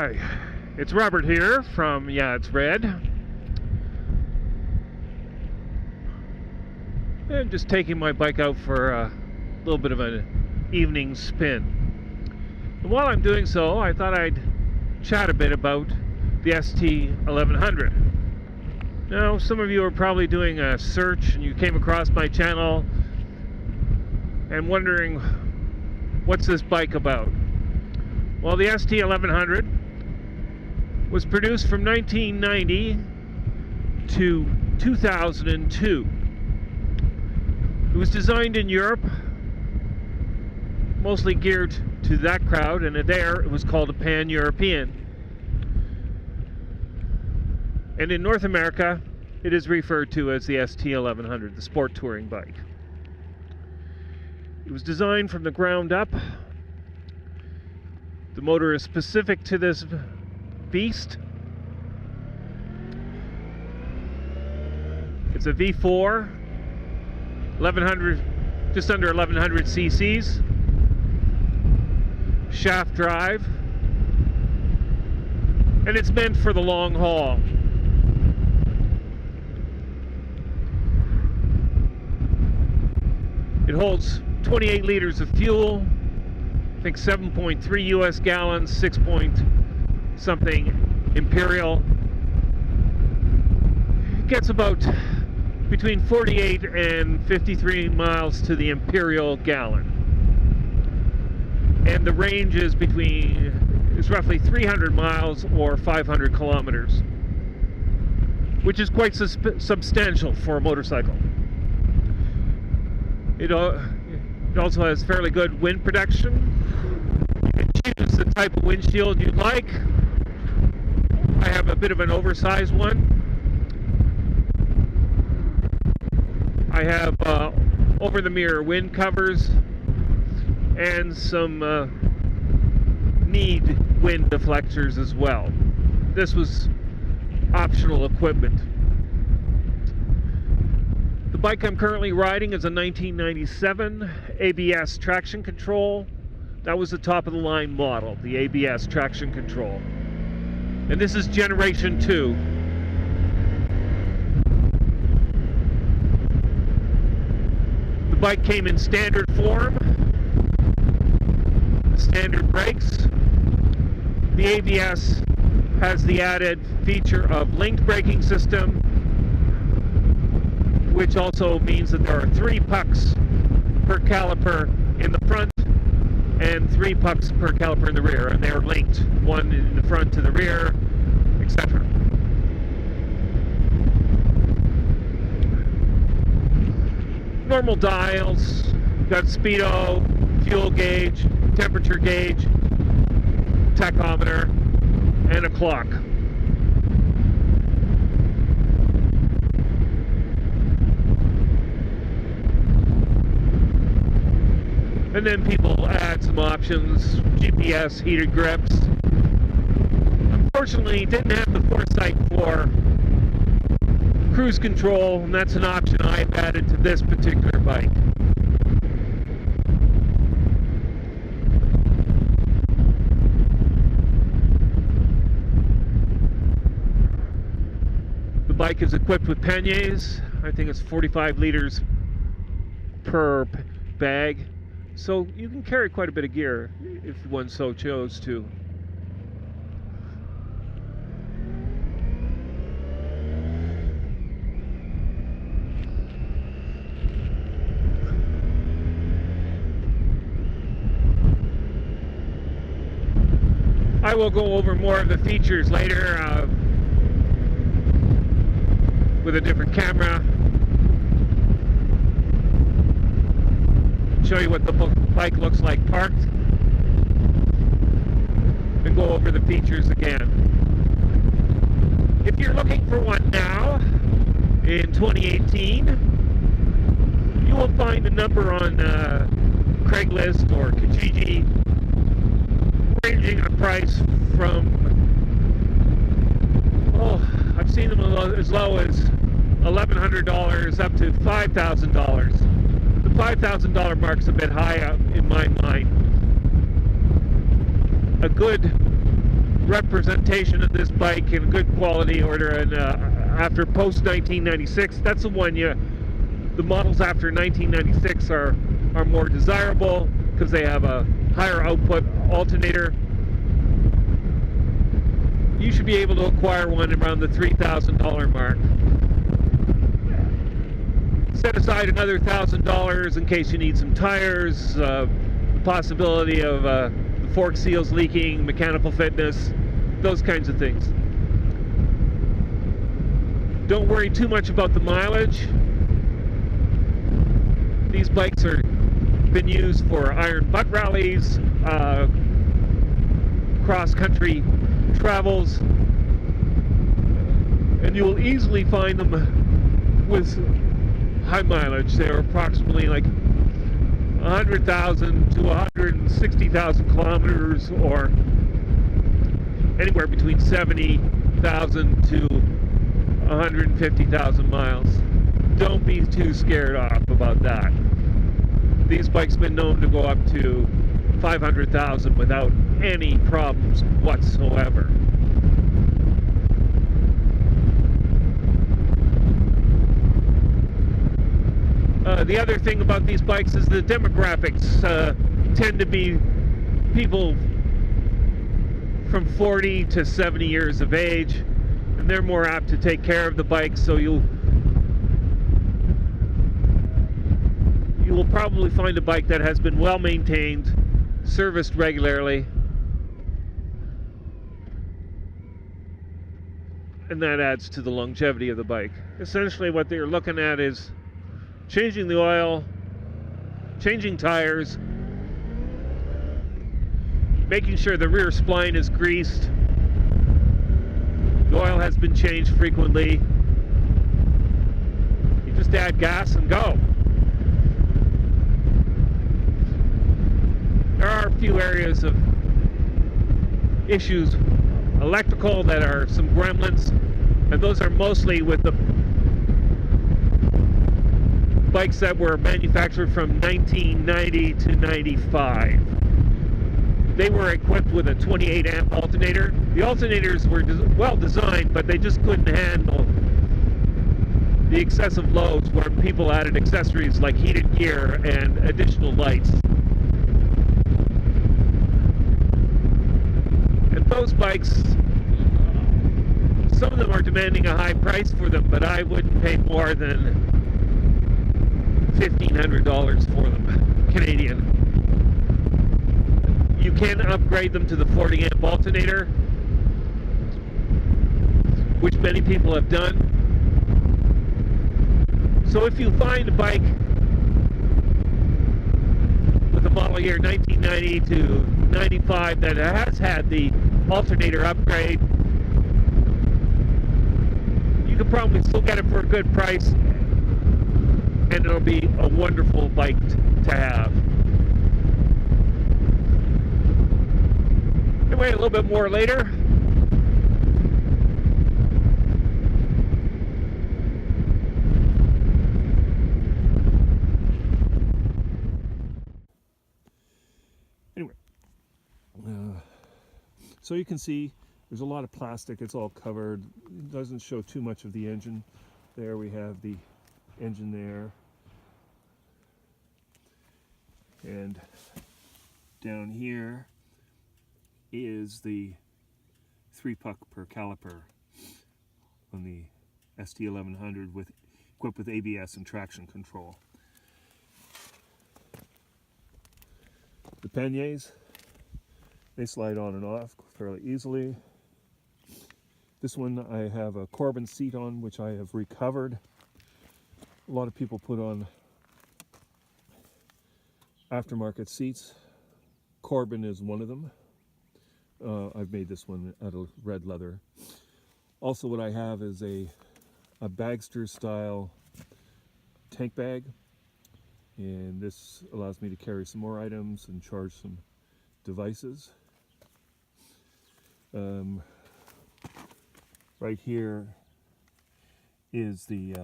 Hi, it's Robert here from Yeah, It's Red. And just taking my bike out for a little bit of an evening spin. And while I'm doing so, I thought I'd chat a bit about the ST1100. Now, some of you are probably doing a search and you came across my channel and wondering, what's this bike about? Well, the ST1100 was produced from 1990 to 2002. It was designed in Europe, mostly geared to that crowd, and there it was called a Pan-European. And in North America, it is referred to as the ST1100, the sport touring bike. It was designed from the ground up. The motor is specific to this beast. It's a V4, 1100, just under 1100 cc's, shaft drive, and it's meant for the long haul. It holds 28 liters of fuel, I think 7.3 US gallons, 6 point something Imperial. It gets about between 48 and 53 miles to the Imperial gallon. And the range is roughly 300 miles or 500 kilometers, which is quite substantial for a motorcycle. It also has fairly good wind protection. You can choose the type of windshield you'd like. I have a bit of an oversized one. I have over-the-mirror wind covers and some need wind deflectors as well. This was optional equipment. The bike I'm currently riding is a 1997 ABS traction control. That was the top of the line model, the ABS traction control. And this is generation 2. The bike came in standard form, standard brakes. The ABS has the added feature of linked braking system, which also means that there are 3 pucks per caliper in the front and 3 pucks per caliper in the rear, and they're linked, one in the front to the rear, etc. Normal dials, got speedo, fuel gauge, temperature gauge, tachometer, and a clock. And then people add some options, GPS, heated grips. Unfortunately, didn't have the foresight for cruise control, and that's an option I've added to this particular bike. The bike is equipped with panniers. I think it's 45 liters per bag. So you can carry quite a bit of gear if one so chose to. I will go over more of the features later with a different camera. Show you what the bike looks like parked, and go over the features again. If you're looking for one now in 2018, you will find a number on Craigslist or Kijiji ranging in price from, I've seen them as low as $1,100 up to $5,000. The $5,000 mark's a bit high in my mind. A good representation of this bike in good quality order, and after post 1996, that's the one the models after 1996 are more desirable because they have a higher output alternator. You should be able to acquire one around the $3,000 mark. Set aside another $1,000 in case you need some tires, the possibility of the fork seals leaking, mechanical fitness, those kinds of things. Don't worry too much about the mileage. These bikes are been used for iron butt rallies, cross-country travels, and you will easily find them with high mileage. They're approximately like 100,000 to 160,000 kilometers, or anywhere between 70,000 to 150,000 miles. Don't be too scared off about that. These bikes have been known to go up to 500,000 without any problems whatsoever. The other thing about these bikes is the demographics tend to be people from 40 to 70 years of age, and they're more apt to take care of the bike, so you will probably find a bike that has been well maintained, serviced regularly, and that adds to the longevity of the bike. Essentially what they're looking at is changing the oil, changing tires, making sure the rear spline is greased, the oil has been changed frequently. You just add gas and go. There are a few areas of issues, electrical, that are some gremlins, and those are mostly with the bikes that were manufactured from 1990 to 95. They were equipped with a 28 amp alternator. The alternators were well designed, but they just couldn't handle the excessive loads where people added accessories like heated gear and additional lights. And those bikes, some of them are demanding a high price for them, but I wouldn't pay more than $1,500 for them, Canadian. You can upgrade them to the 40 amp alternator, which many people have done. So if you find a bike with a model year 1990 to 95 that has had the alternator upgrade, you could probably still get it for a good price, and it'll be a wonderful bike to have. Anyway, a little bit more later. Anyway, so you can see there's a lot of plastic. It's all covered. It doesn't show too much of the engine. There we have the engine there. And down here is the 3-puck per caliper on the ST1100 equipped with ABS and traction control. The panniers, they slide on and off fairly easily. This one I have a Corbin seat on, which I have recovered. A lot of people put on aftermarket seats. Corbin is one of them. I've made this one out of red leather. Also what I have is a Bagster style tank bag, and this allows me to carry some more items and charge some devices. Right here is the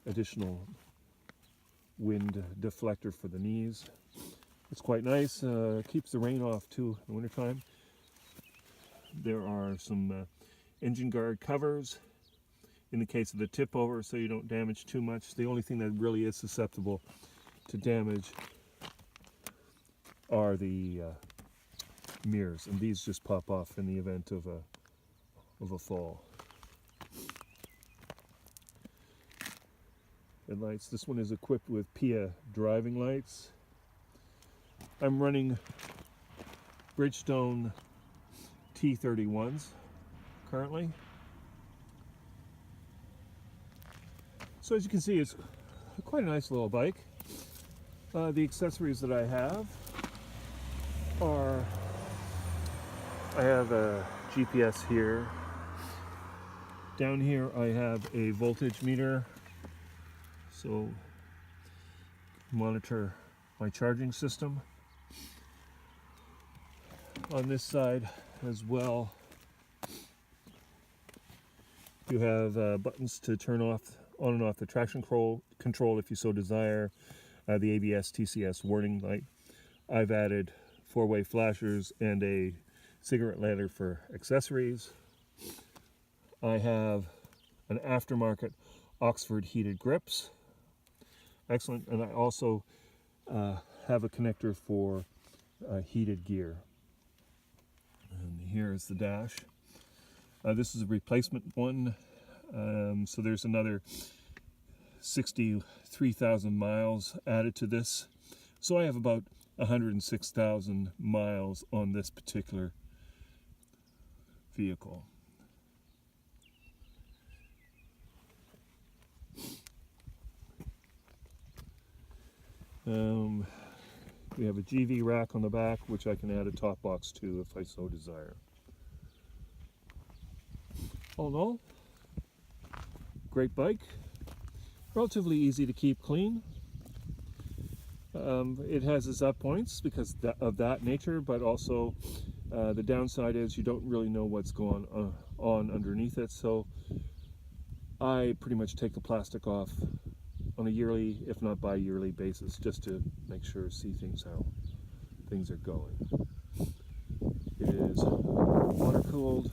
additional wind deflector for the knees. It's quite nice. Keeps the rain off too in the wintertime. There are some engine guard covers in the case of the tip over, so you don't damage too much. The only thing that really is susceptible to damage are the mirrors, and these just pop off in the event of a fall. Headlights. This one is equipped with PIA driving lights. I'm running Bridgestone T31s currently. So as you can see, it's quite a nice little bike. The accessories that I have are, I have a GPS here. Down here I have a voltage meter, so monitor my charging system. On this side as well, you have buttons to turn on and off the traction control if you so desire, the ABS TCS warning light. I've added 4-way flashers and a cigarette lighter for accessories. I have an aftermarket Oxford heated grips. Excellent. And I also have a connector for heated gear. And here is the dash. This is a replacement one. So there's another 63,000 miles added to this. So I have about 106,000 miles on this particular vehicle. We have a GV rack on the back, which I can add a top box to if I so desire. All in all, great bike, relatively easy to keep clean. It has its up points because of that nature, but also the downside is you don't really know what's going on underneath it, so I pretty much take the plastic off on a yearly, if not bi-yearly basis, just to make sure, see things how things are going. It is water cooled.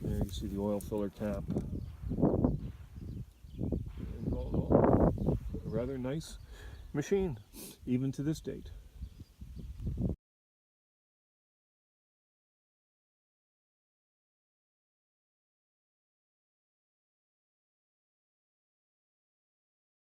There you see the oil filler cap. And all in all, a rather nice machine, even to this date.